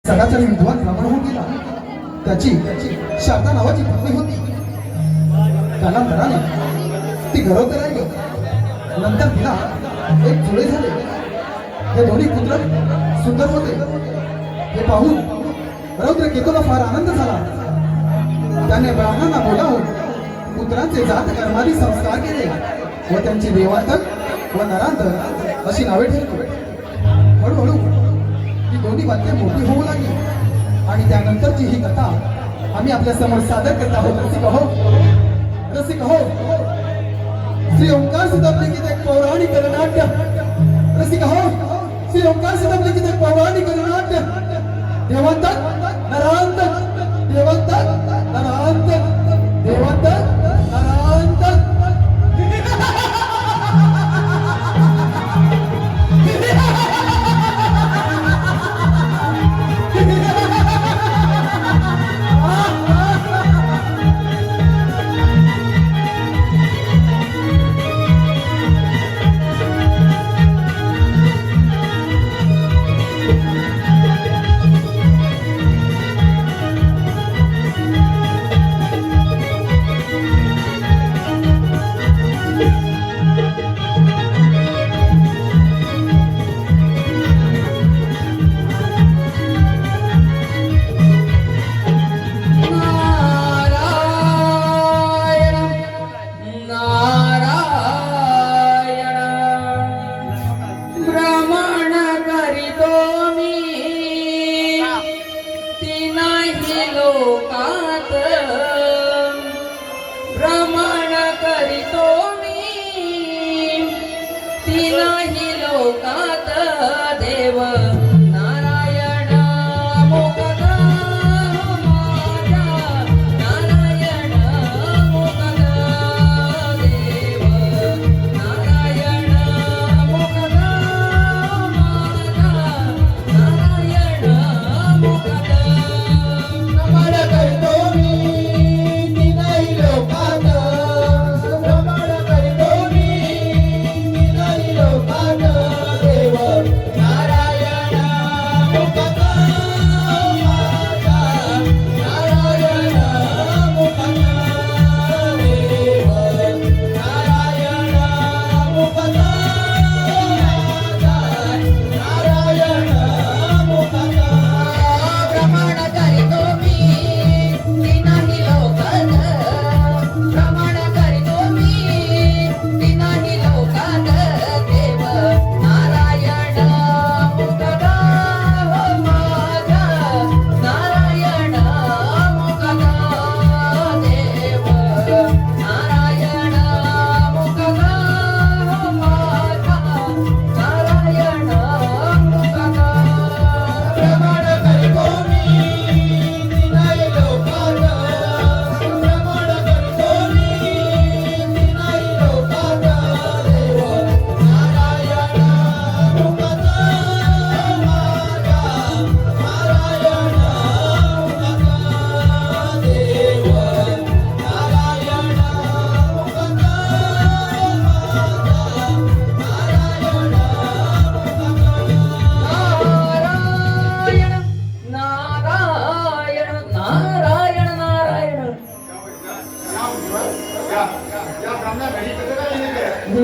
सदाचारी विद्वान ब्राह्मण होऊन गेला. त्याची शारदा नावाची पत्नी होती. कालांतराने ती गरोदर राहिली. नंतर तिला एक जुळे झाले. हे दोन्ही पुत्र सुंदर होते. हे पाहून रौद्र केतूला फार आनंद झाला. त्याने ब्राह्मणांना बोलावून पुत्रांचे जात कर्मादी संस्कार केले व त्यांची देवांतर व नरांतर अशी नावे ठेवली. हळूहळू ही दोन्ही वाक्य मोठी होऊ लागली आणि त्यानंतरची ही कथा आम्ही आपल्या समोर सादर करत आहोत. रसिक हो श्री ओंकार सिद्धलिखित एक पौराणिक नाट्य. रसिक हो श्री ओंकार सिद्धलिखित एक पौराणिक नाट्य. देवांतर नरांतर देवांतर नरांतर देवांतर नरांतर.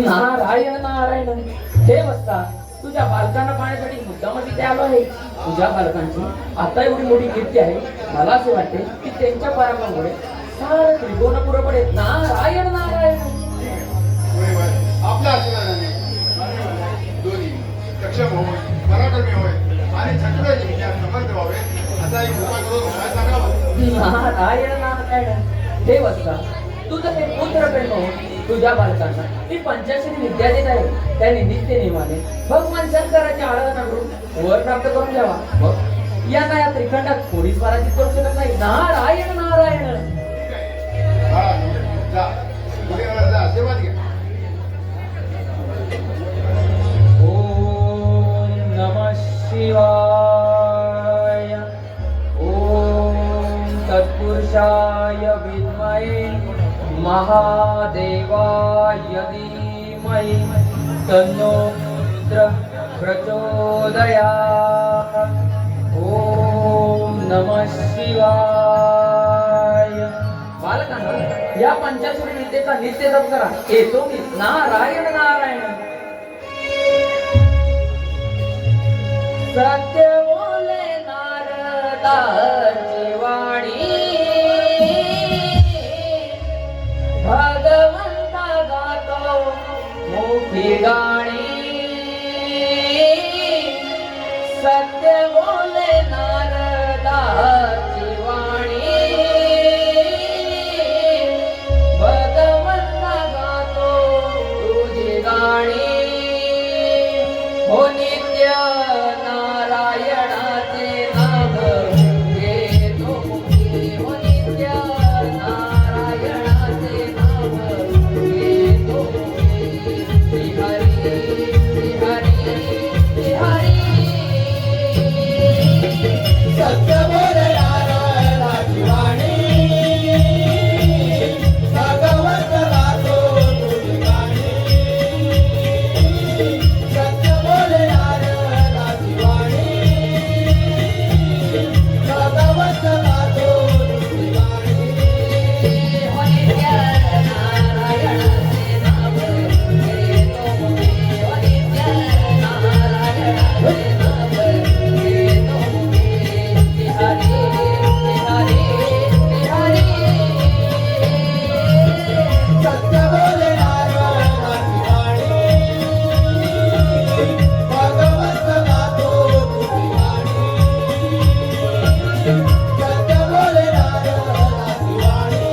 नारायण नारायण. हे वस्ता तुझ्या बालकांना पाहण्यासाठी मुद्दाम तिथे आलो आहे. तुझ्या बालकांची आता एवढी मोठी कीर्ती आहे. मला असे वाटते की त्यांच्या पराक्रमामुळे सारं त्रिकोण पुरं पडेल. नारायण नारायण. आपल्या आशीर्वादाने दोन्ही सक्षम होय, पराक्रमी होय आणि छत्रपती विजयात समर्थ व्हावे असा एक उपाय करून काय सांगावं. नारायण नारायण. हे वस्ता तुझं हे पुत्र प्रेम तुझ्या बालकांना मी पंचाक्षरी विद्या देत आहे. त्यांनी नित्य नियमाने भगवान शंकराची आराधना करून वर प्राप्त करून घ्यावा. मग यांना या त्रिखंडात कोणीच पराजित करू शकत नाही. नारायण नारायण. आशीर्वाद घ्या. ओम नमः शिवाय. ओम तत्पुरुषाय विद्महे महादेवाय धीमहि तन्नो रुद्रः प्रचोदयात्. ओम नमः शिवाय. बालकांनो, या पंचाक्षरी विद्येचा नित्य जप करा. येतो मी नारायण नारायण. सत्य बोले नारदाची वाणी, भगवंता गातो मोठी गाणी. सत्य बोले नारदाची वाणी, भगवंता गातो तुझी गाणी. हो नित्य नारायणाचे नाम घेतो मी. हो नित्य नारायणाचे नाम घेतो मी. श्री हरी श्री हरी श्री हरी. सत्य बोले नारायणाची वाणी, भगवंत गातो तुझी गाणी. सत्य बोले नारायणाची वाणी, भगवंत गातो तुझी गाणी. हो नित्य नारायणाचे नाम घेतो मी. हो नित्य नारायणाचे नाम घेतो मी. श्री हरी श्री हरी श्री हरी. सत्य बोले नारायणाची वाणी, भगवंत गातो तुझी गाणी. सत्य बोले नारायणाची वाणी,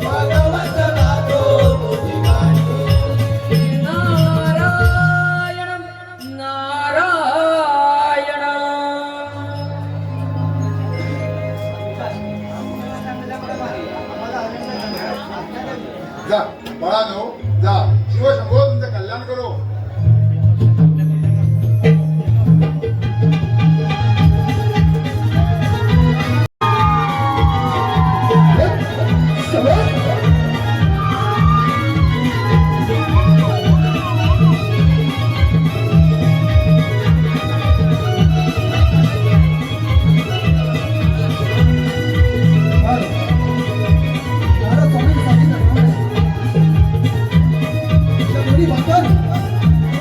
भगवंत गातो तुझी गाणी. नारायण नारायण. जा बाळानो, जा. शिवशंभो तुमचं कल्याण करो.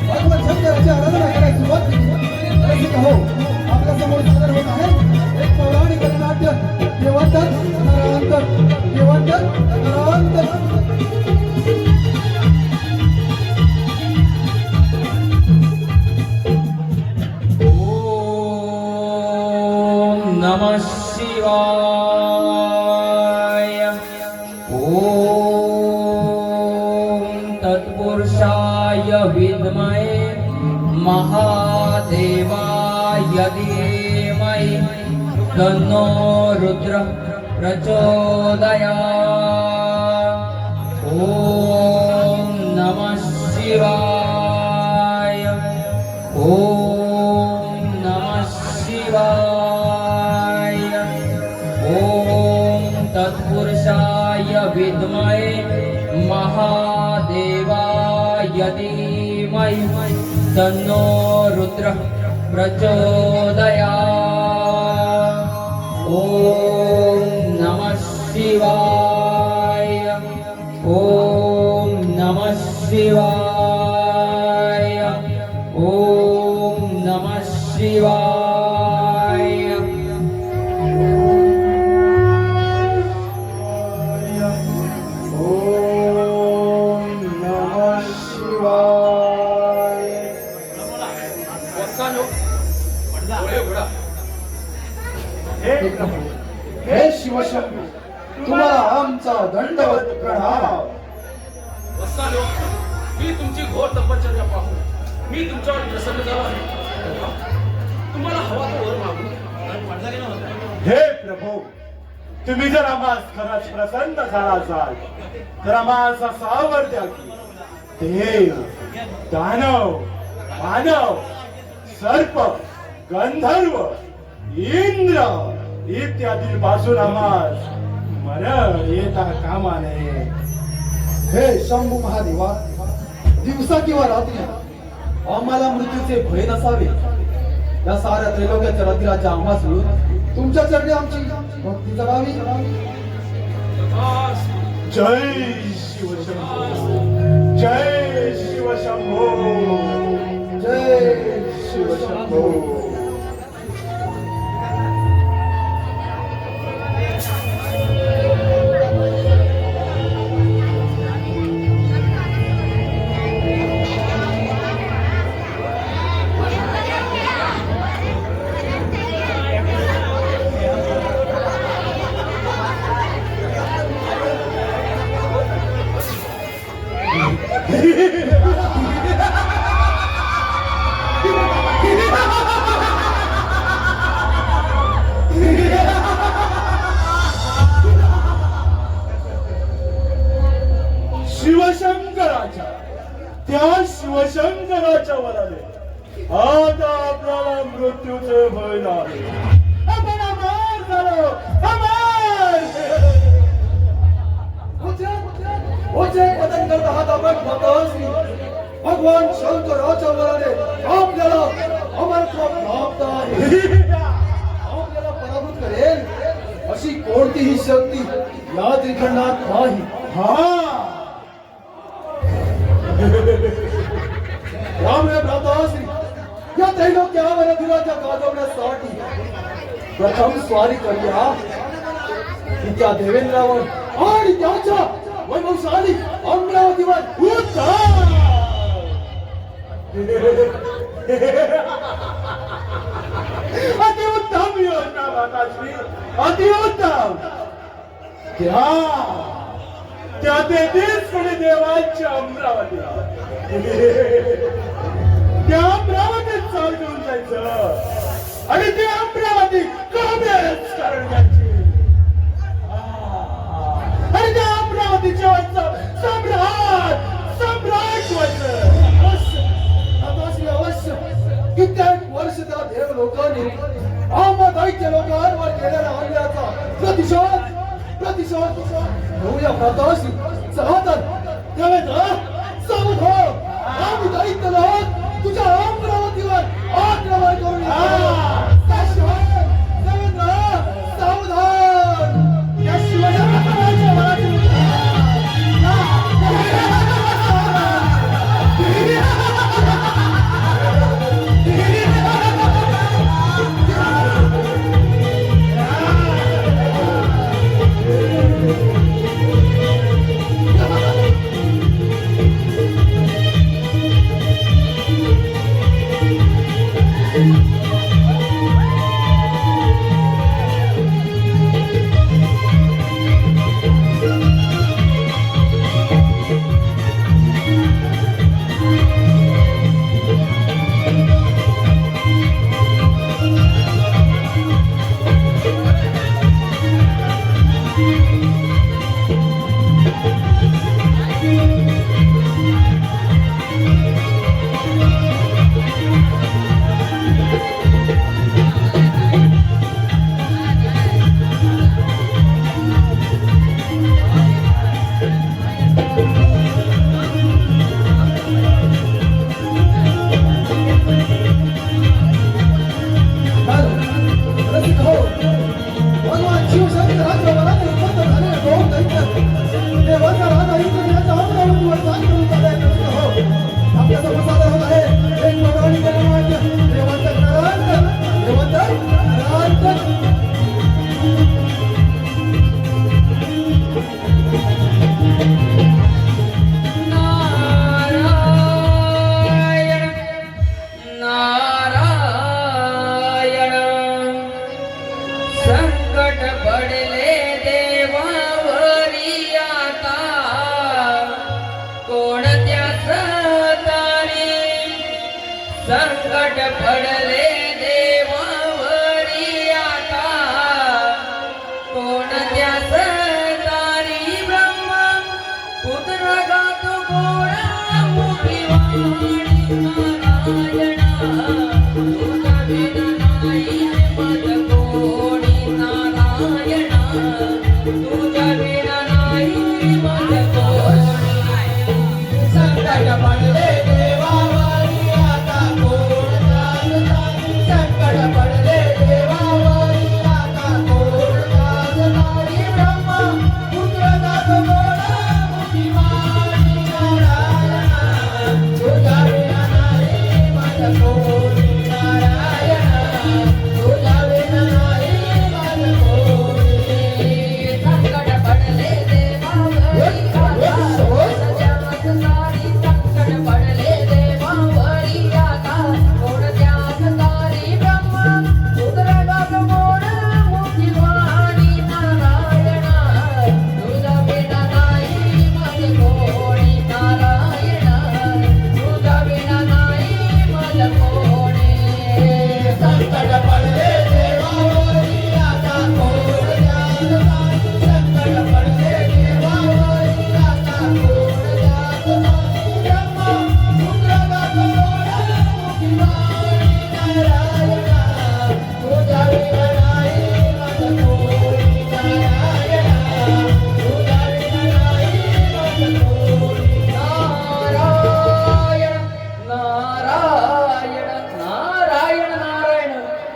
भगवान शंकराची आराधना करायला सुरुवात केली. रसिक हो, आपल्या समोर सादर होत आहे एक पौराणिक नाट्य देवांतर नरांतर. देवांतर नरांतर. ओम नमः शिवाय. ओम तत्पुरुषाय विद्महे महादेवाय धीमहि तन्नो रुद्र प्रचोदयात्. ओम नमः शिवाय. ओम नमः शिवाय. ओम तत्पुरुषाय विद्महे महादेवाय धीमहि तन्नो रुद्र प्रचोदयात्. ओम नमः शिवाय. ओम नमः शिवाय. ओम नमः शिवाय. ओम नमः शिवाय. हे शिवशंभू, तुम्हाला आमचा दंडवत प्रणाम. वत्सालो, मी तुमची घोर तपश्चर्या पाहून मी तुमच्यावर प्रसन्न झालो आहे. तुम्हाला हवा तो वर मागू. हे प्रभू, तुम्ही जर आम्हास खरंच प्रसन्न झाला असाल तर आम्हास असा वर द्या की देव, दानव, मानव, सर्प, गंधर्व, इंद्र इत्यादी पासून आम्हास मरण येता कामा नये. हे शंभू महादेवा, दिवसा किंवा रात्री आम्हाला मृत्यूचे भय नसावे या साऱ्या त्रैलोक्याच्या रथिराच्या आम्हा सोडून तुमच्या चरणी आमची भक्ती करावी. जय शिवशंभो, जय शिवशंभो, जय शिवशंभो. शिवशंकराच्या, त्या शिवशंकराच्या वराने आता आपल्याला मृत्यूचे भय नाही. आपण अमर झालो, अमर. ओचे पतन करत आहात आपण भगवान भगवान शंकराच्या वराने आपल्याला अमरत्व प्राप्त आहे. आपल्याला पराभूत करेल अशी कोणतीही शक्ती या त्रिखंडात नाही. हा त्यामुळे भ्राताश्री या त्रैलोक्यावर रथिराजा गाजवण्यासाठी प्रथम स्वारी करूया की त्या देवेंद्रावर आणि त्याच्या वैभवशाली अमरावतीवर. अतिउत्तम योजना माताश्री, अतिउत्तम. त्या तेथील कोणी देवाच्या अमरावतीला, त्या अमरावतीत चाल घेऊन जायचं आणि ती अमरावती काबीज करण्याची. आणि त्या अमरावतीच्या वरचं सम्राट व्हायचं. अवश्य अवश्य कित्येक वर्ष त्या देव लोकांनी आम्हा दैत्य लोकांवर केलेल्या हल्ल्याचा प्रतिशोध घेऊया भ्राताश्री. चला तर देवेंद्र सावध हो. आम्ही दैत्य लोक तुझ्या अमरावतीवर आक्रमण करूया. देवेंद्र सावधान. या शिवशंकराच्या वराने संकट पडले देवावरी आता, कोणत्या तारी ब्रह्मा पुत्र गातो गोडा मुखी वाणी नारायणा, तुझा बिन नाही मत कोणी नारायणा, तुझा बिन नाही मत कोणी. संकट पडले देवावरी आता, कोण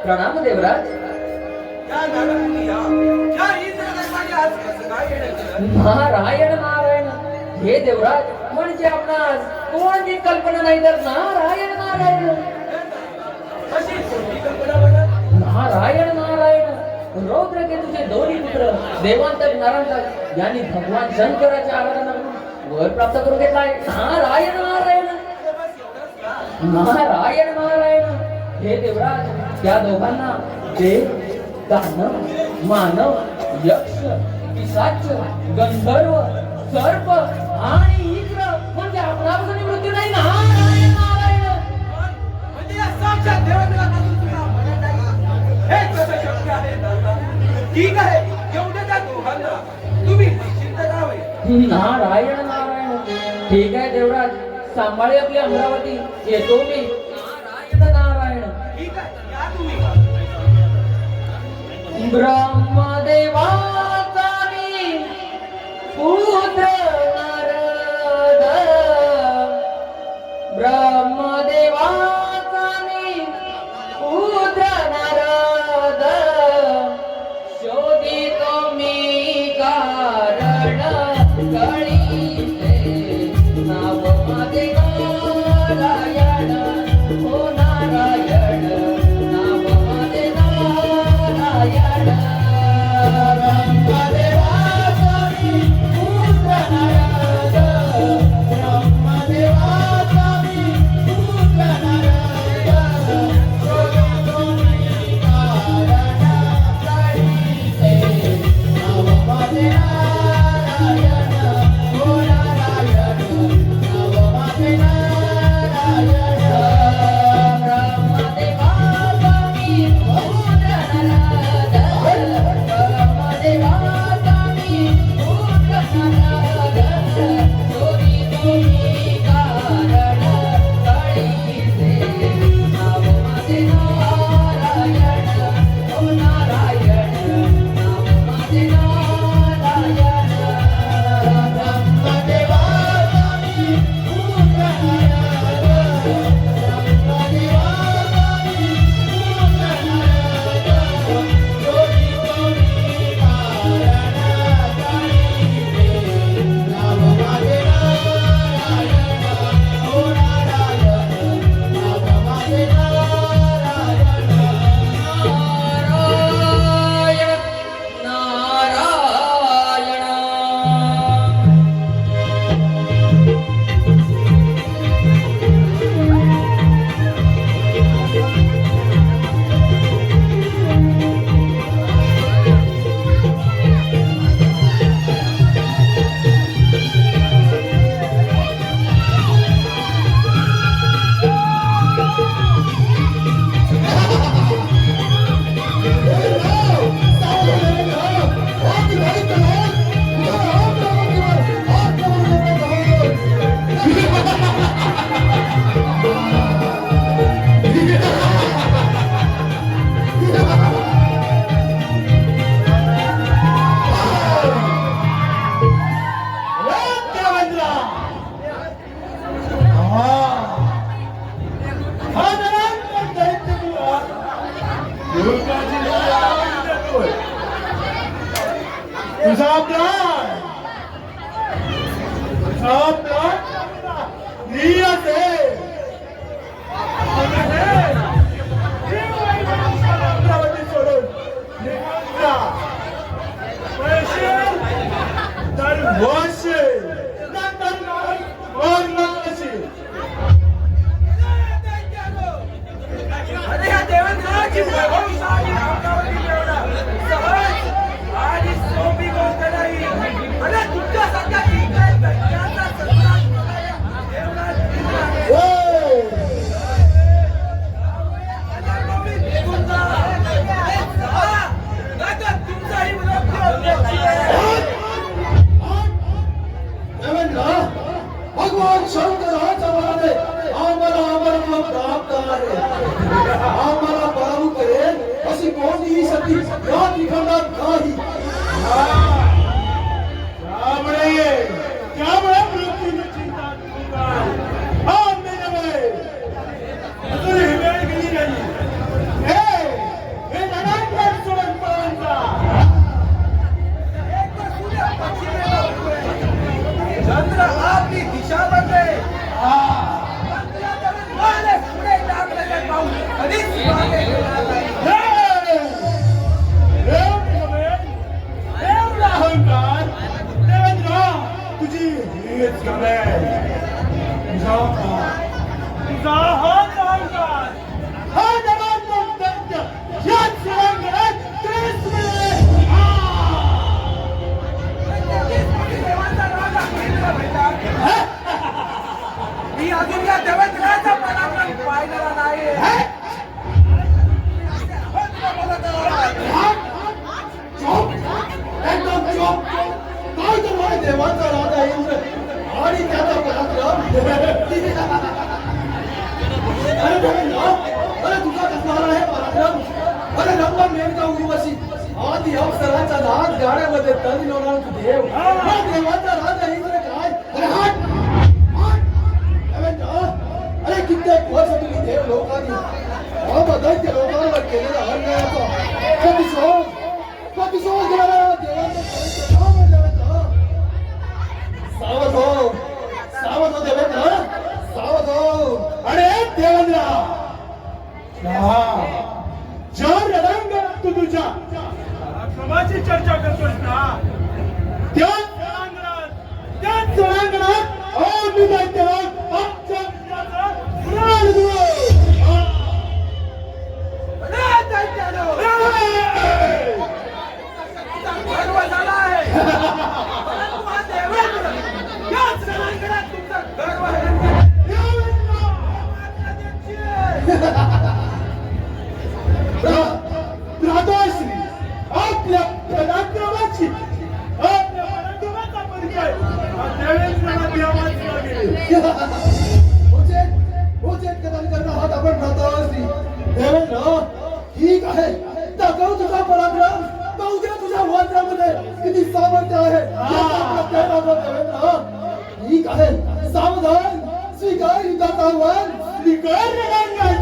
प्रणाम देवराज. या नागपुरी या इंद्रधर्माने आज कसं काय येणं केलं? नारायण नारायण. हे देवराज, म्हणजे आपणास कोणती कल्पना नाही तर नारायण नारायण. अशी कोणती कल्पना बरं? नारायण नारायण. रौद्र केतूचे दोन्ही पुत्र देवांतक नरांतक यांनी भगवान शंकराची आराधना करून वर प्राप्त करून घेतलाय. नारायण नारायण. नारायण नारायण. हे देवराज, त्या दोघांना देव, दानव, मानव, यक्ष, पिशाच, गंधर्व, सर्प आणि इंद्र म्हणजे आपणापासून मृत्यू नाही. नारायण नारायण. म्हणजे या साक्षात देवांतकापासून तुला मरण नाही. हे कसं शक्य आहे दादा? ठीक आहे, एवढं त्या दोघांना तुम्ही निश्चिंत राहावे. नारायण नारायण. ठीक आहे देवराज, सांभाळे आपली अमरावती. येतो मी. नारायण नारायण. ठीक आहे, या तुम्ही. ब्रह्मदेवाचा मी पुत्र नारद. ब्रह्मदेवाचा मी पुत्र नारद. शोधितो मी कारण कळीते. नाव माझे नारायण. ओ नारायण. नाव माझे नारायण. ब्रह्मदेवाचा मी पुत्र नारद. ब्रह्मदेवाचा मी पुत्र नारद. शोधितो मी कारण कळीते. नाव माझे नारायण. ओ नारायण. नाव माझे नारायण. ब्रह्मदेवाचा मी पुत्र नारद. ब्रह्मदेवाचा मी पुत्र नारद. शोधितो मी कारण कळीते. नाव माझे नारायण. ओ नारायण. नाव माझे नारायण. ब्रह्मदेवाचा मी पुत्र नारद. ब्रह्मदेवाचा मी पुत्र नारद. शोधितो मी कारण कळीते. नाव माझे नारायण. ओ नारायण. नाव माझे नारायण. नारायण नारायण. तुझा प्लान नीरस आहे. अमरावती सोडून निघून जा. पैसे तर वळसे, नंतर नाही वर नकोशी. अरे ह्या देवेंद्राची वैभवशाली अमरावती एवढा सहज आणि सोपी गोष्ट नाही. अरे तुमच्यासारख्या एकाच व्यक्तीचा सन्मान देवराज इंद्राने. अनागोमी निघून जा. नाहीतर तुमचाही मृत्यू अपेक्षित आहे. देवेंद्र, भगवान शंकराच्या वराने आम्हाला अमरत्व प्राप्त आहे. आम्हाला पराभूत करेल अशी कोणतीही शक्ती या ठिकाणात नाही. त्यामुळे मृत्यूची चिंता करू नका. हा मेल्यामुळे अजूनही वेळ गेली नाही. हे अरे रंगा मेघा उर्वशी आदि अप्सरांचा नाच गाण्यामध्ये तन लोणार देव हा देवाचा राजा इंद्र काय अरे हट अरे कित्येक वर्ष तुम्ही देव लोकांनी दैत्य लोकांवर केलेला अन्यायाचा प्रतिशोध घेणारा देवाचा सावध हो देवेंद्र सावध हो. अरे देवेंद्र ज्या रणांगणात तू तुझ्या पराक्रमाची चर्चा करतोस ना त्याच रणांगणात मी दैत्यराज आमच्या वीराचा प्राण देऊ. गर्व झाला आहे परंतु हा देवेंद्र याच रणांगणात तुमचा गर्व आहे राधाश्री आपल्या पराक्रमाची आपल्या पराक्रमाचा परिचय देवेंद्रला द्यावाच लागेल. उचित कथन करणं हा आपण राहतो देवेंद्र ठीक आहे दाखव तुझा पराक्रम पाहू द्या तुझ्या वज्रामध्ये किती सामर्थ्य आहे देवेंद्र ठीक आहे सावधान स्वीकार युद्धाचा आव्हान स्वीकार रणांगण.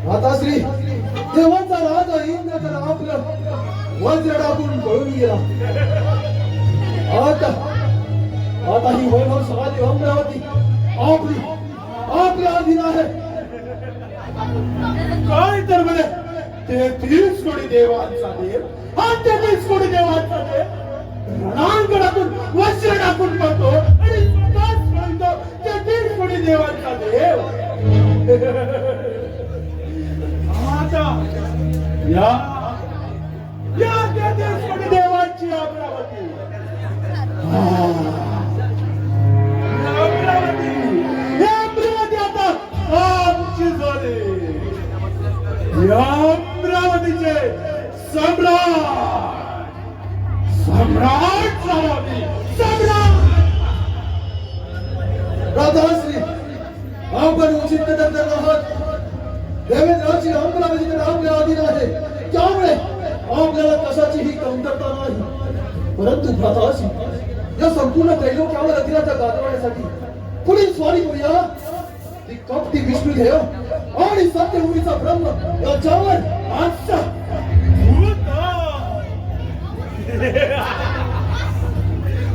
माताश्री देवांचा राजा इंद्र तर आपलं वज्र टाकून पळून गेला. आता ही वैभवशाली अमरावती आपल्या अधीन आहे. काय तर म्हणे 33 कोटी देवांचा देव हा 33 कोटी देवांचा देव रणांगणातून वज्र टाकून पडतो आणि स्वतःच म्हणतो 33 कोटी देवांचा देव. आता या 33 कोटी देवांची अमरावती अमरावती आता आमची झाली. या अमरावतीचे सम्राट झाला. राधाश्री आपण उचित कदम करत आहात. देवेंद्राची अमरावती तर आपल्या अधीन आहे त्यामुळे आपल्याला कशाचीही कमतरता नाही. परंतु भ्राताश्री या संपूर्ण त्रैलोक्यावर अधिराच्या गाजवण्यासाठी पुढील स्वारी करूया. ती कपटी विष्णुदेव आणि सत्यभूमीचा ब्रह्म याच्यावर आजचा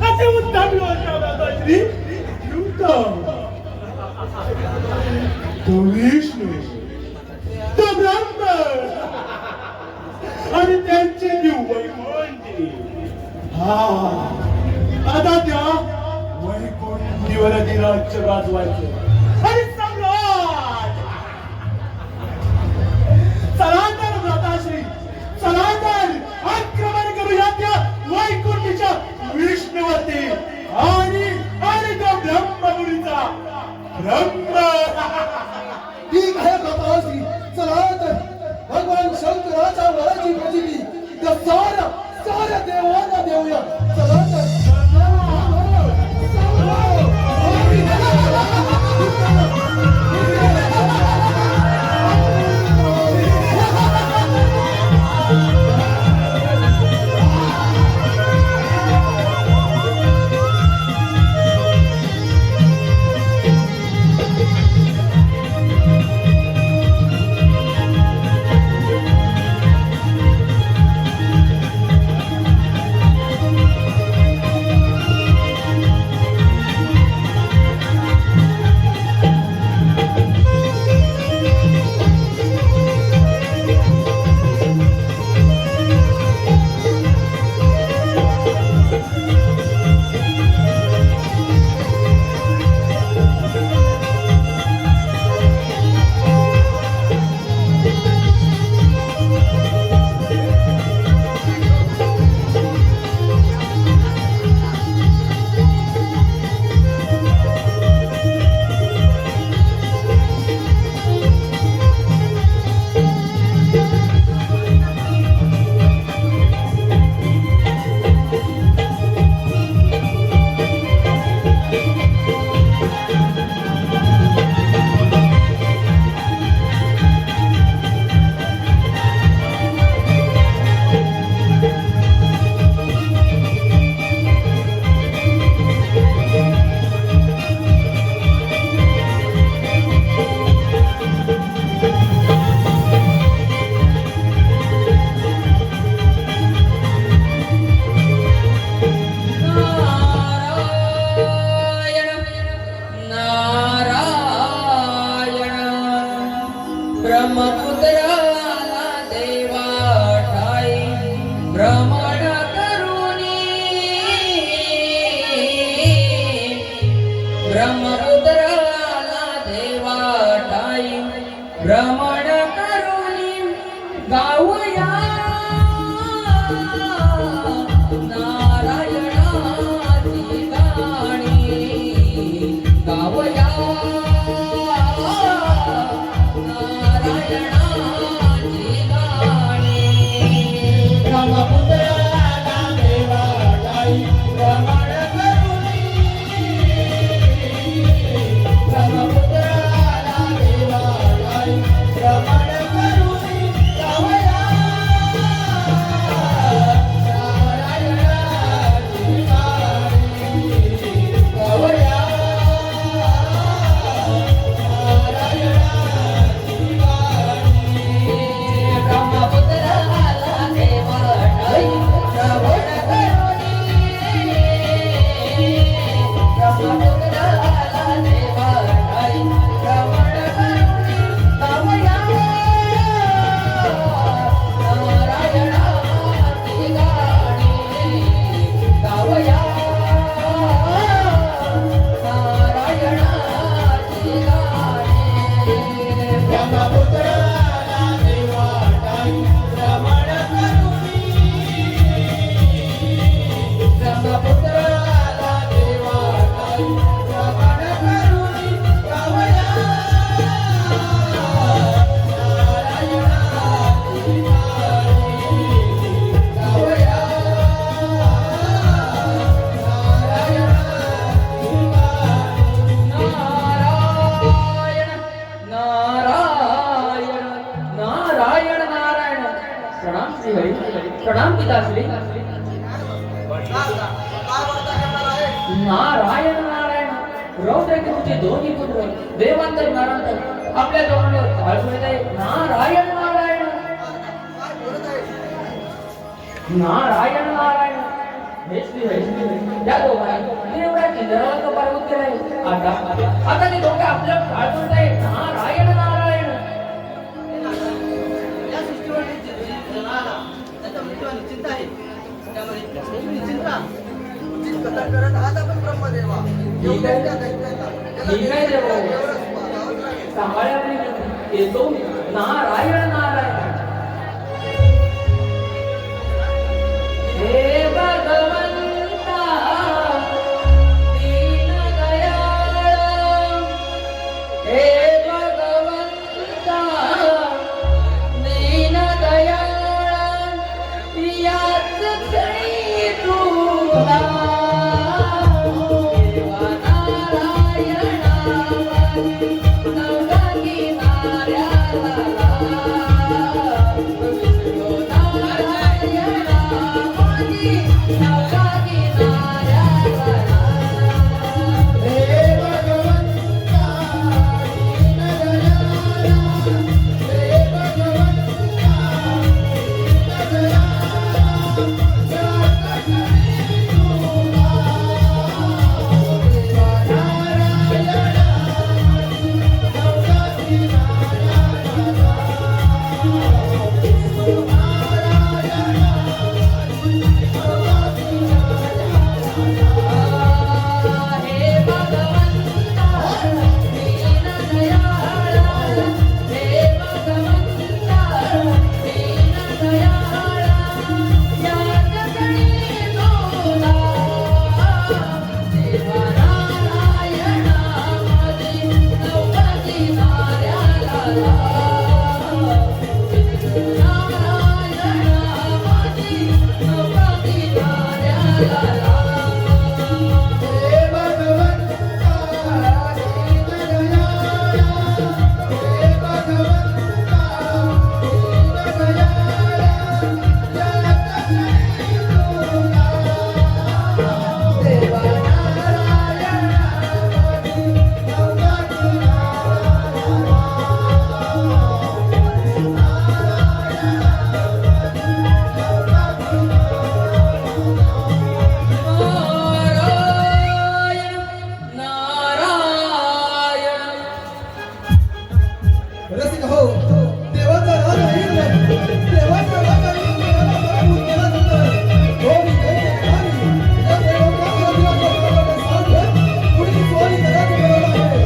असे उत्तम दादाश्री तो विष्णू तो ब्रह्म आणि त्यांची ती वैकुंठी. हा आता त्या वैकुंठीवर राज्य गाजवायचं आणि सम्राट. चला तर व्रताश्री, चला तर आक्रमण करूया त्या वैकुंठीच्या विष्णुवरती आणि आणि तो ब्रह्मपुरीचा ब्रह्म. ठीक आहे प्रतापश्री, चला तर भगवान शंकराच्या वराची प्रचिती त्या साऱ्या देवांना देऊया. चला तर भ्रमण करुणी गाऊया नारायणाची गाणी, गाऊया नारायणाची गाणी. ब्रह्मपुत्राला देवा ठाई भ्रमण करुणी, ब्रह्मपुत्राला देवा ठाई भ्रमण करुणी गाऊया नारायणाची गाणी, गाऊया नारायणाची गाणी. ब्रह्मपुत्राला देवा ठाई भ्रमण करुणी, ब्रह्मपुत्राला देवा ठाई भ्रमण करुणी गाऊया नारायणाची गाणी, गाऊया नारायणाची गाणी. ब्रह्मपुत्राला देवा ठाई भ्रमण करुणी, ब्रह्मपुत्राला देवा ठाई भ्रमण करुणी गाऊया नारायणाची गाणी, गाऊया नारायण नारायण नारायण नारायण. प्रणाम श्री हरी, प्रणाम पिताश्री. नारायण नारायण. रौद्रगिरीचे दोन्ही पुत्र देवांतर नारायण आपल्या दोघांवर चाल करत आहे. नारायण नारायण नारायण नारायण. हे श्री हरी, त्या दोघांनी एवढ्या किंजराला पार्वत केलाय. आता ते दोघे आपल्या काळ करत आहे. नारायण नारायण नारायण नारायण. हे भगवंता दीनदयाळ, हे भगवंता दीनदयाळ, याच क्षणी तुला देवा नारायणा नवका किनाऱ्याला विष्णू नारायणा माझी नवका किनाऱ्याला. हे भगवंता दीनदयाळ, हे भगवंता हे भगवंता दीनदयाळ, हे भगवंता दीनदयाळ, याच क्षणी तुला देवा नारायणा माझी नवका किनाऱ्याला. विष्णू नारायणा माझी नवका किनाऱ्याला. हे भगवंता दीनदयाळ, हे भगवंता दीनदयाळ, याच क्षणी तुला देवा नारायणा माझी नवका नारायण नारायण. रसिक हो, देवाचा राग आहे, देवाचा राग आहे, देवाला पूर्ण केला जातं. हो, मी दैत्य नाही, त्या देवाचा आराधना करणारा साधक कुणी स्वामी करायचं बरोबर आहे.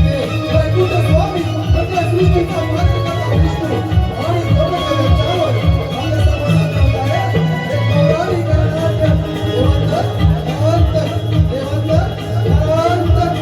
ते वैकुंठ स्वामी म्हणजे सृष्टीचा मालक करणारा विष्णू आणि ब्रह्मदेव याच्यावर आपल्या समाजात होत आहे. एक पौराणिक नाट्य देवांतर, देवांतर, देवांतर.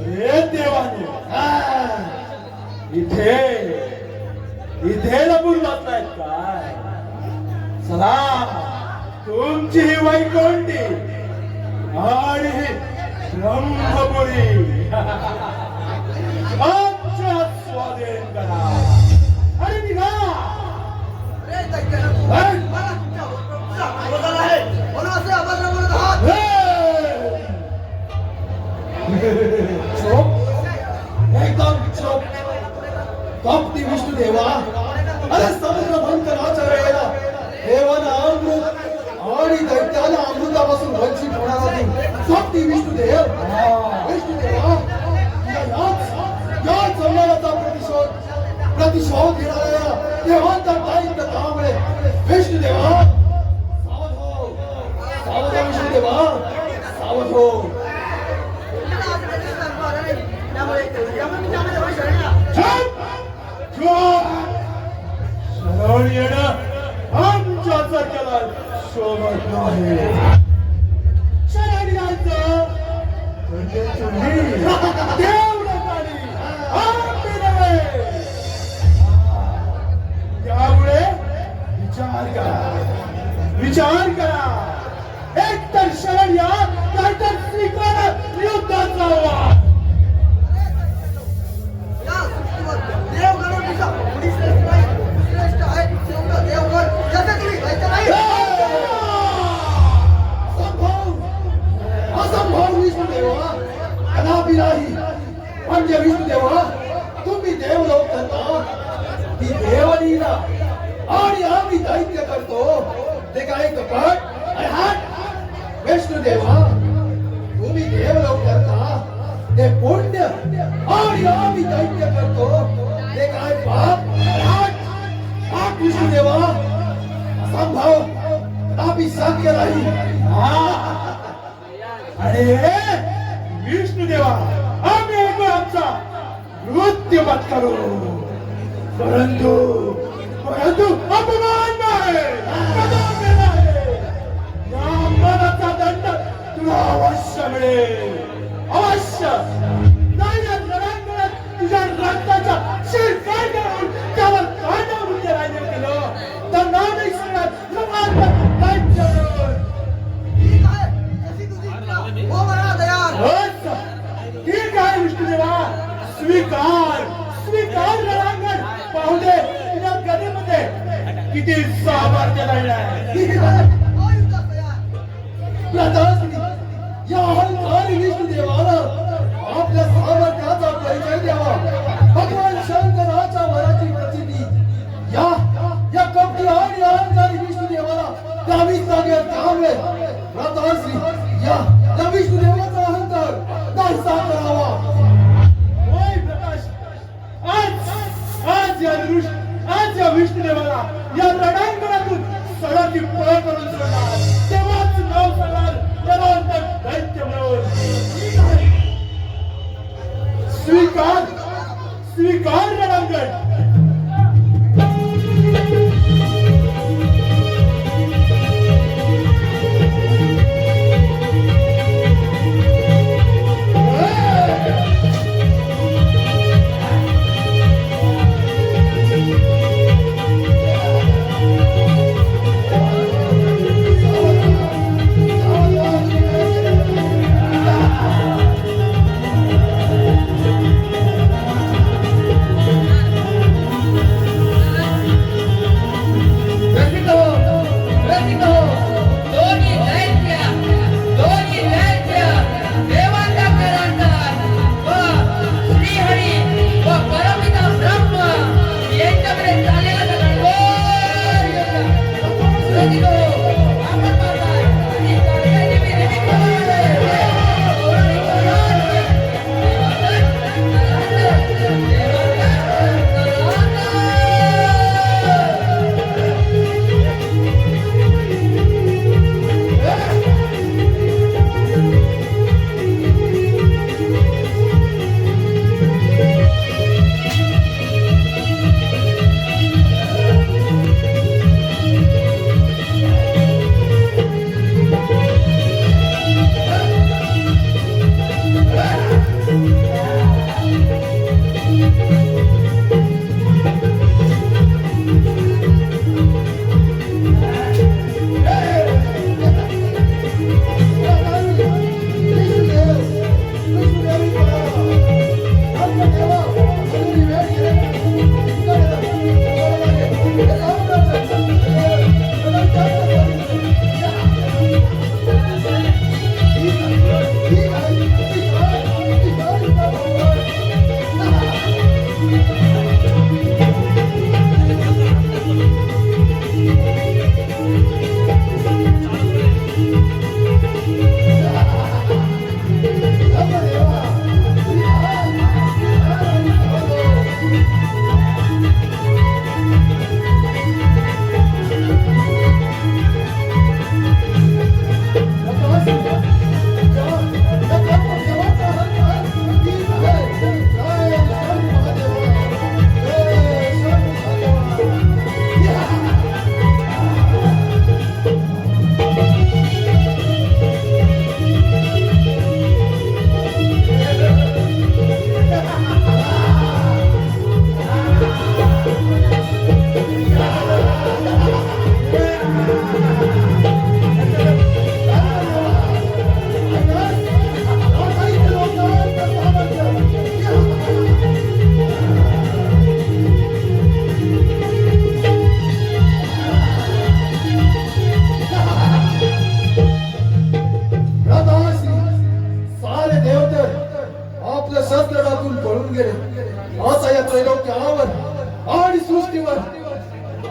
हे देवानो, इथे इथे लपून बसलायत काय? चला, तुमची ही वैकुंठी आणि ही ब्रह्मपुरी आमच्या स्वाधीन करा आणि निघा. चोप, एकदम चोप. कपटी विष्णू देवा, अरे समुद्र मंथनाच्या वेळेला देवाला अमृत आणि दैत्याला अमृतापासून वंचित होणारा तू कपटी विष्णू देव. विष्णू देवा, याच संमेलनाचा प्रतिशोध घेणाऱ्या देवांचा दायित्व त्यामुळे विष्णू देवा सावध हो, सावध हो विष्णू देवा, सावध हो. शरण येणं आमच्या सारख्याला शोभत नाही. शरण यायचं म्हणजे तुम्ही देव नकाली, आम्ही नव्हे. त्यामुळे विचार करा, विचार करा. एक तर शरण या, नाहीतर स्वीकार युद्धाचा आवाज. विष्णुदेवा तुम्ही देवलोक करता ते पुण्य आणि आम्ही दैत्य करतो ते काय पाप पाप विष्णुदेवा असंभव कदापि शक्य नाही अरे विष्णुदेवा आम्ही एक आमचा नृत्य मत करू परंतु परंतु अपमान नाही कदापि नाही या अपमानाचा दंड तुला अवश्य मिळेल अवश्य नाही रणांगणात तुझ्या रक्ताचा शिरकाव करून त्यावर कांदा वृत्य राज्य केलं तर नाही सणात लवांत राज्य ठीक आहे जशी तुझी इच्छा हो बरा दयाल ठीक आहे विष्णुदेवा स्वीकार स्वीकार रणांगण पाहू दे तुझ्या गदीमध्ये किती सामर्थ्य राहिलाय हो युद्धास तयार प्रतापनी या अहंकारी विष्णुदेवाला आपल्या सामर्थ्याचा परिचय द्यावा भगवान शंकराच्या वराची प्रचिती या कपटी आणि अहंकारी विष्णुदेवाला द्यावी लागेल त्यामुळे प्रतापनी या विष्णुदेवाचा अहंकार नाहीसा करावा होय प्रकाश आज या विष्णुदेवाला या रणांगणातून सडाची पळ करून सोडणार तेव्हाच नाव सणार त्यानंतर दैत्य मिळवून स्वीकार स्वीकार रणांगण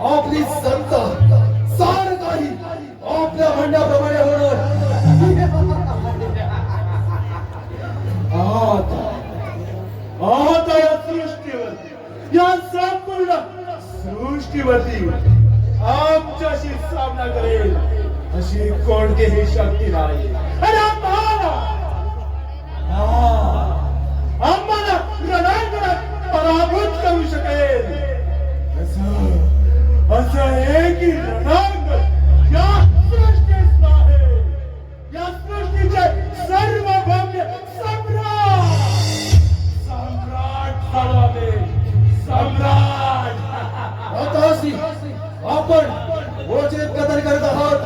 आपली संत सार काही आपल्या म्हणण्याप्रमाणे होणार सृष्टीवरती आमच्याशी सामना करेल अशी कोणतीही शक्ती नाही. आणि आम्हाला रणांगणात पराभूत करू शकेल असं आहे की रणांगण या सृष्टीच आहे. या सृष्टीचे सर्वभौम सम्राट झालो सम्राट. आता अशी आपण ओझेत कदर करत आहोत.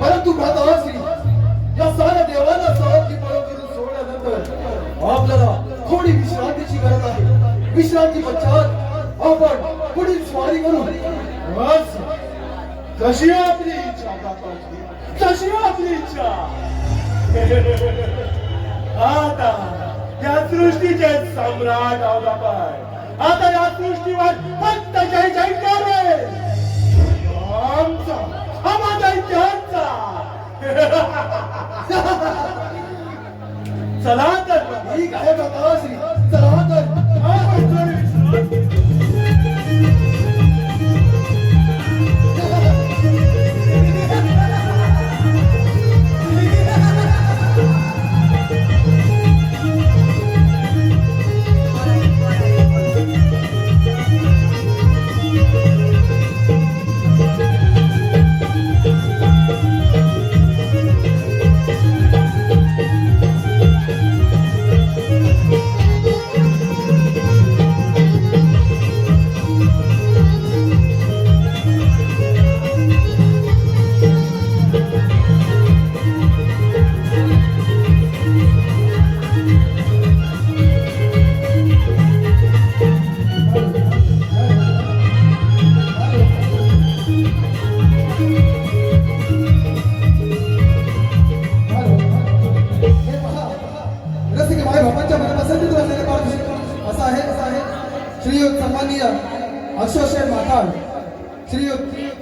परंतु आता अशी या साऱ्या देवाला सहजी पळून करून सोडल्यानंतर आपल्याला थोडी विश्रांतीची गरज आहे. विश्रांती पश्चात आपण पुढील स्वारी करू. बस कशी आपली इच्छा काकाजी, कशी आपली इच्छा. आता या सृष्टीचे सम्राट आहोत आपण. आता या सृष्टीवर फक्त जय जयकार आहे आमचा, आम्हा दैत्यांचा. चला तर ठीक आहे काकाश्री, चला तर. आपण थोडी विश्रांती.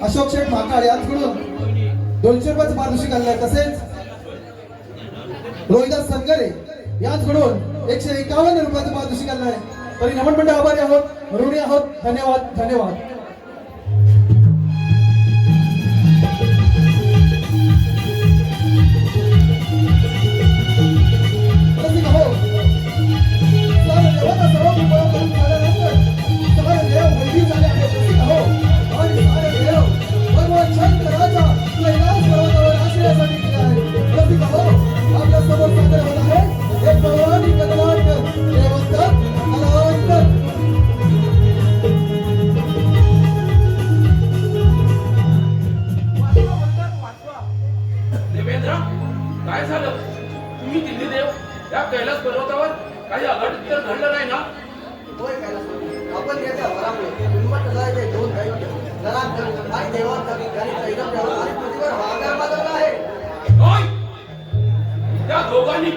अशोक शेठ माकाळ यांच्याकडून 200 रुपयाचं पारितोषिक आलेलं आहे. तसेच रोहिदास संगरे यांच्याकडून 151 रुपयाचं पारितोषिक आलेलं आहे. तरी नमन मंडळ आभारी आहोत, ऋणी आहोत. धन्यवाद, धन्यवाद. देवेंद्र, काय झालं? तुम्ही दिल्ली देव या कैलास पर्वतावर काही अघटित तर घडलं नाही ना? होय कैलासपती, आपण याच्या वरामुळे हिंमत जायचे दोन दैत्य जनार्दन आणि देवांचा विज्ञानी दैवत देवा आणि पृथ्वीवर हाहाकार माजवला आहे. होय, त्या दोघांनी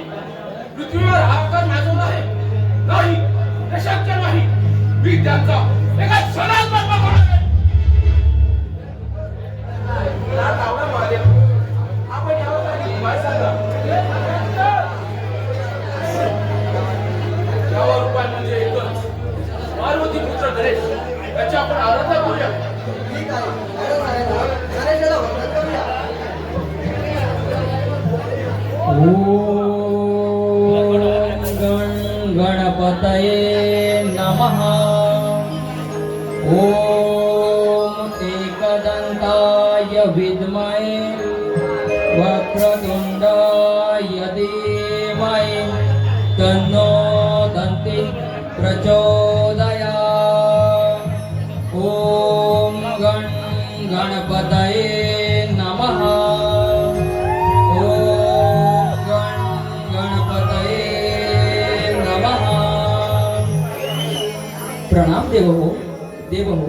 पृथ्वीवर हाहाकार माजवला आहे. नाही, हे शक्य नाही. मी त्यांचा एका क्षणात बदला करणार आहे. आपण यावर उपाय सांगा. यावर उपाय म्हणजे एकच, पार्वती पुत्र गणेश याची आपण आराधना करूया. ठीक आहे, गणेशाला वंदन करूया. ओम गणपतये नमः. ओम एकदंताय विद्महे वक्रतुंडाय धीमहि तन्नो दन्ति प्रचोदयात्. ओम गणपतये नमः. ओम गणपतये नमः. प्रणाम देव हो, देव हो.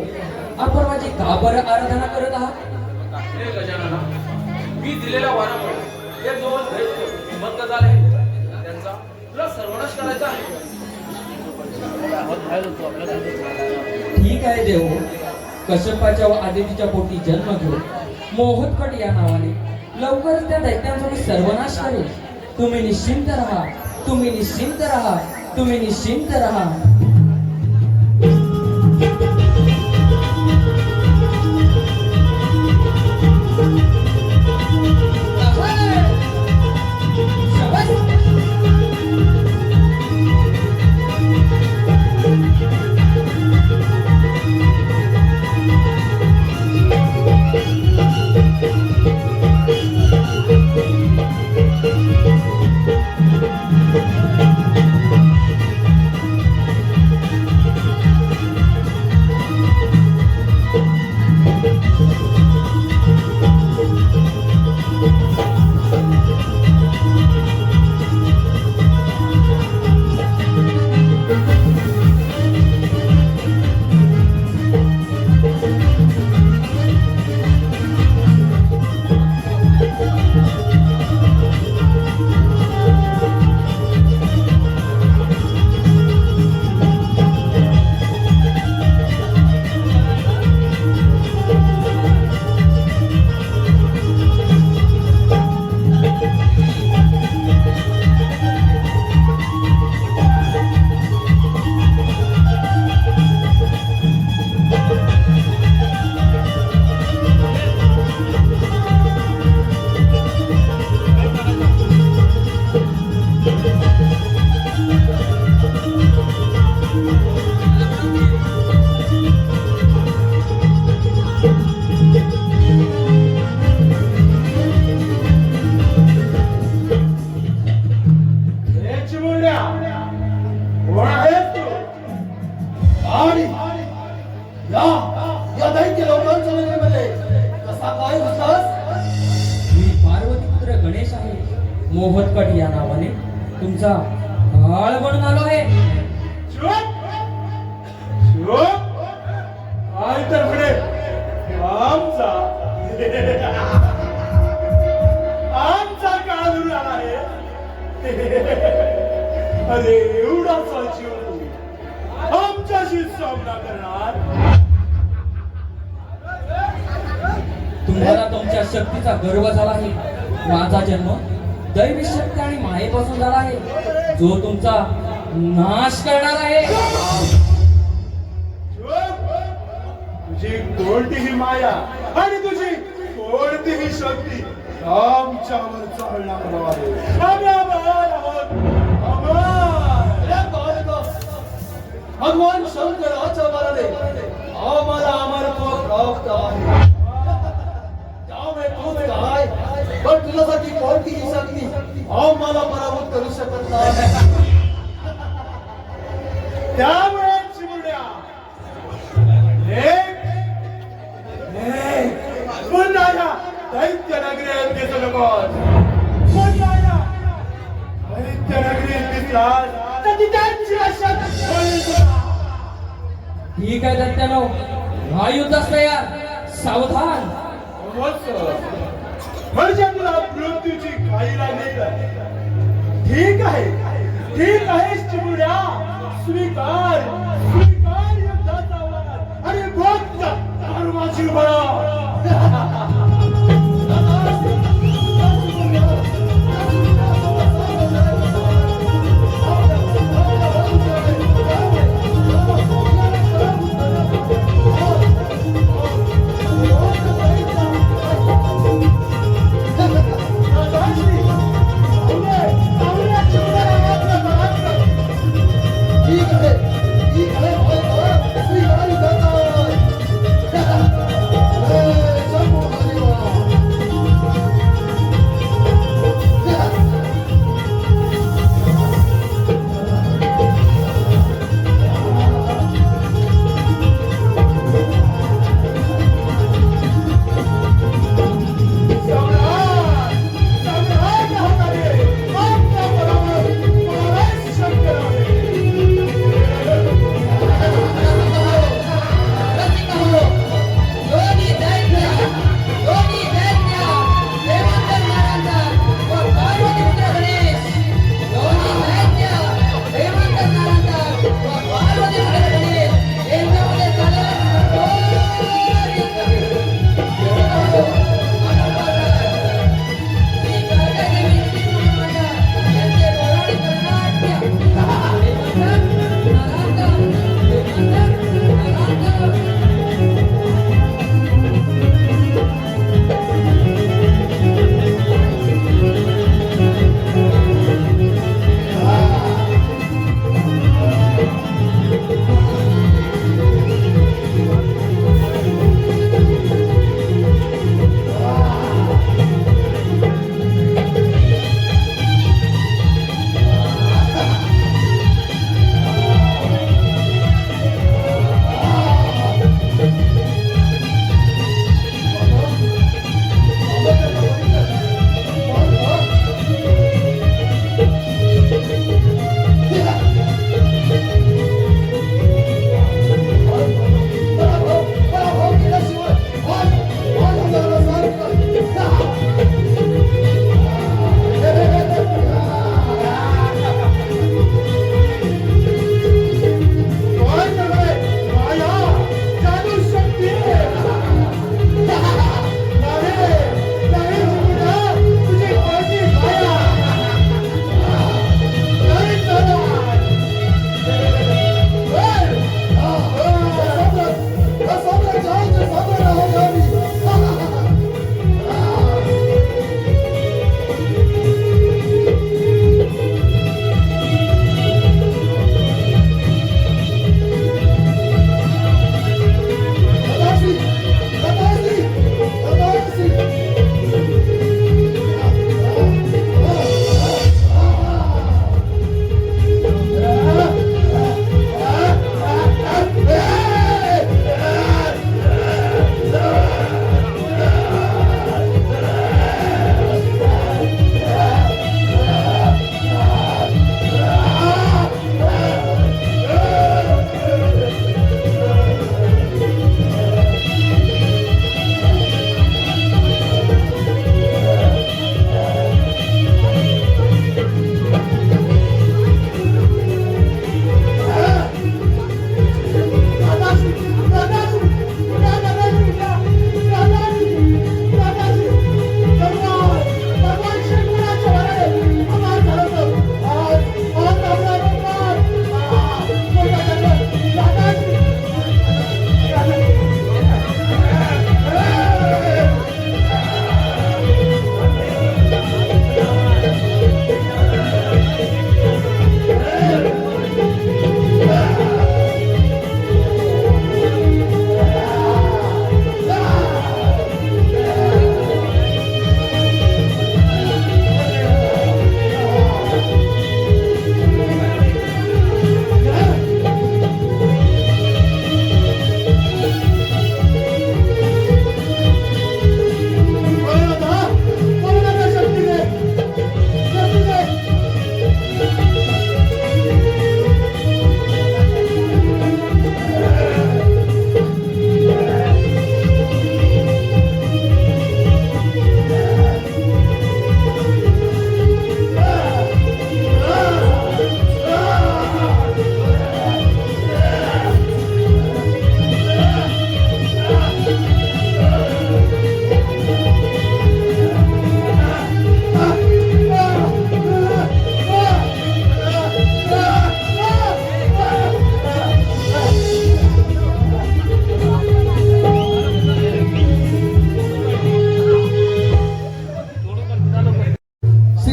आपण माझी का बरं आराधना करत आहात? हे गजानना, मी दिलेल्या वारामुळे हे दोन दैत्य बंद झाले. त्यांचा तुला सर्वनाश करायचा आहे. ठीक आहे देव. कश्यपाच्या व आदितीच्या पोटी जन्म घेऊन मोहतखट या नावाने लवकरच त्या दैत्यांचा मी सर्वनाश करेल. तुम्ही निश्चिंत राहा, तुम्ही निश्चिंत राहा, तुम्ही निश्चिंत राहा. मोहतकट या नावाने तुमचा काळ बनून आलो आहे. चुप चुप काय तर पुढे आमचा आमचा काळ बनून आला आहे. अरे एवढासा जीव आमच्याशी सामना करणार. तुम्हाला तुमच्या शक्तीचा गर्व झाला आहे. माझा जन्म दैवी शक्ती आणि मायेपासून झाला आहे जो तुमचा नाश करणार आहे. तुझी कोणतीही माया आणि तुझी कोणतीही शक्ती आमच्यावर चालणार नाही. आम्ही अमर आहोत. भगवान शंकराच्या वराने आम्हाला अमरत्व प्राप्त आहे. त्यामुळे तूच काय पण तुझ्यासाठी कोणतीही शक्ती आम्हाला पराभूत करू शकत नाही. त्यामुळे चिमुरड्या पुन्हा या दैत्य नगरीत दिसू नकोस. पुन्हा या दैत्य नगरीत दिसलास तर ती त्यांची अशा ठीक आहे दत्त्यानो, हा युद्धास तयार. सावधान. म्हणजे तुला मृत्यूची घाई लागली का? ठीक आहे चिमुरड्या, स्वीकार स्वीकार युद्धाचा आवाज आणि भक्त धर्माची बळा. ठीक आहे, स्वीकार युद्धाचा आवाज.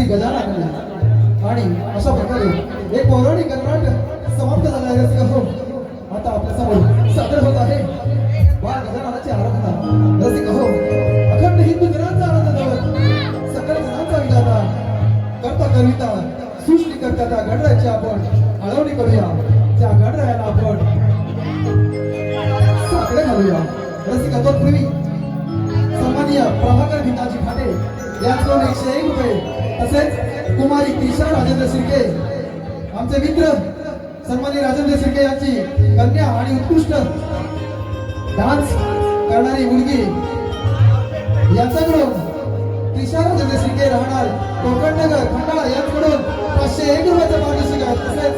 गजाला आणला आणि अशा प्रकारे एक पौराणिक नाटक समाप्त झाला आहे रसिका हो. आता आपल्या समोर सादर होत आहे बाळ गजाननाची आराधना रसिका हो. अखंड हिंदू जनांचा आनंद सकल जनांचा विधाता करता कविता सृष्टी करता त्या गणरायाची आपण आळवणी करूया. त्या गणरायाला आपण साकडे घालूया. रसिका तत्पूर्वी सन्माननीय प्रभाकर भिताजी खाटे याचकडून 101 रुपये तसेच कुमारी त्रिशा राजेंद्र शिर्के आमचे मित्र सन्माननीय राजेंद्र शिर्के यांची कन्या आणि उत्कृष्ट डान्स करणारी मुलगी यांच्याकडून त्रिशा राजेंद्र शिर्के राहणार कोकणनगर खंडाळा यांच्याकडून 501 रुपयाचं पारितोषिक आहे. तसेच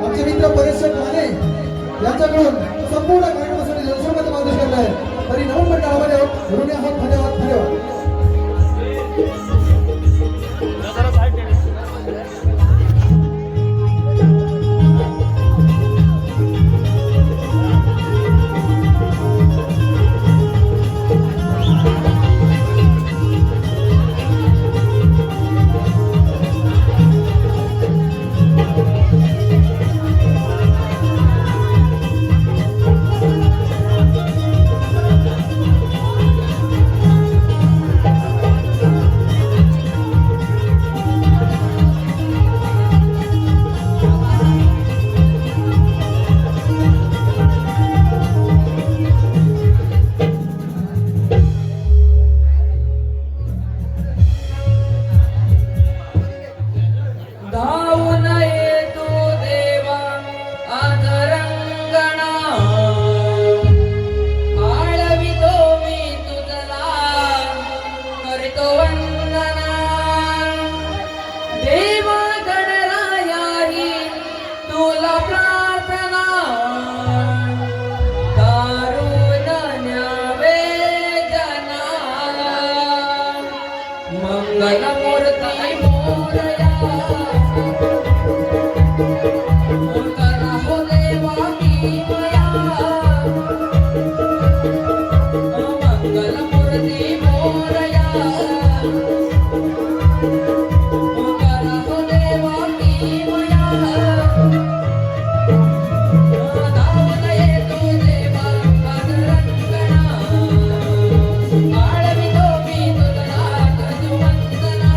आमचे मित्र परेश माने यांच्याकडून संपूर्ण कार्यक्रमासाठी 200 रुपयाचं पारितोषिक करत आहे. तरी नऊ मंडळामध्ये ऋणी आहोत. धन्यवाद धन्यवाद. धावून येतो देवा आदरंगणा आळवितो मी तुझला करितो वंदना देव गणरायाही तुला प्रार्थना दारुण न्यावे जना मंगलमूर्ती मोरया ओंकार हो देवा कीमया मंगलमूर्ती मोरया ओंकार हो देवा कीमया धावून येतो देवा आदरंगणा आळवितो मी तुझला करतो वंदना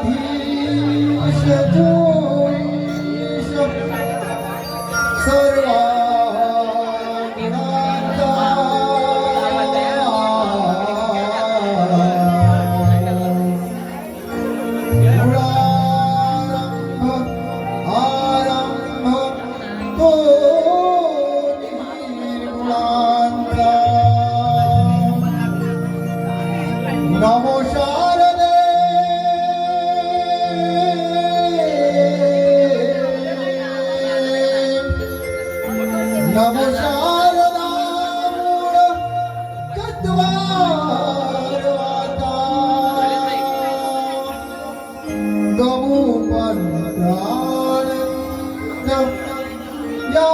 गणाधीश जोईश सर्वांगाचा मूळारंभ आरंभ तो निर्गुणांचा नमो शारदे नमो शारदा मूळ तद्वारवाता गमू पंत्रानंद या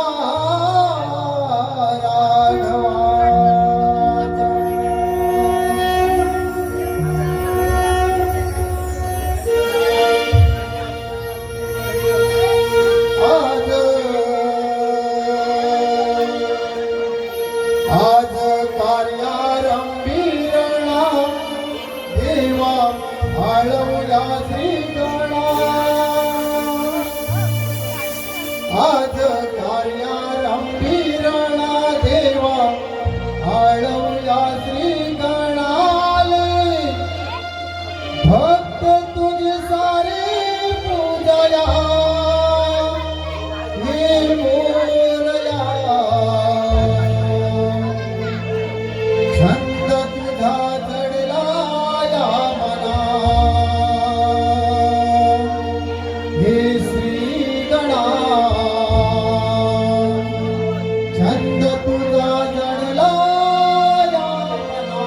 आज कार्यारंभीरणा देवा आळवला श्रीगणा आज कार्यारंभीरणा देवा आळवला श्रीगणाले भक्त तुझे सारे पूजया हे मोरया छंद तुझा जडला या मना हे श्री गणा छंद तुझा जडला या मना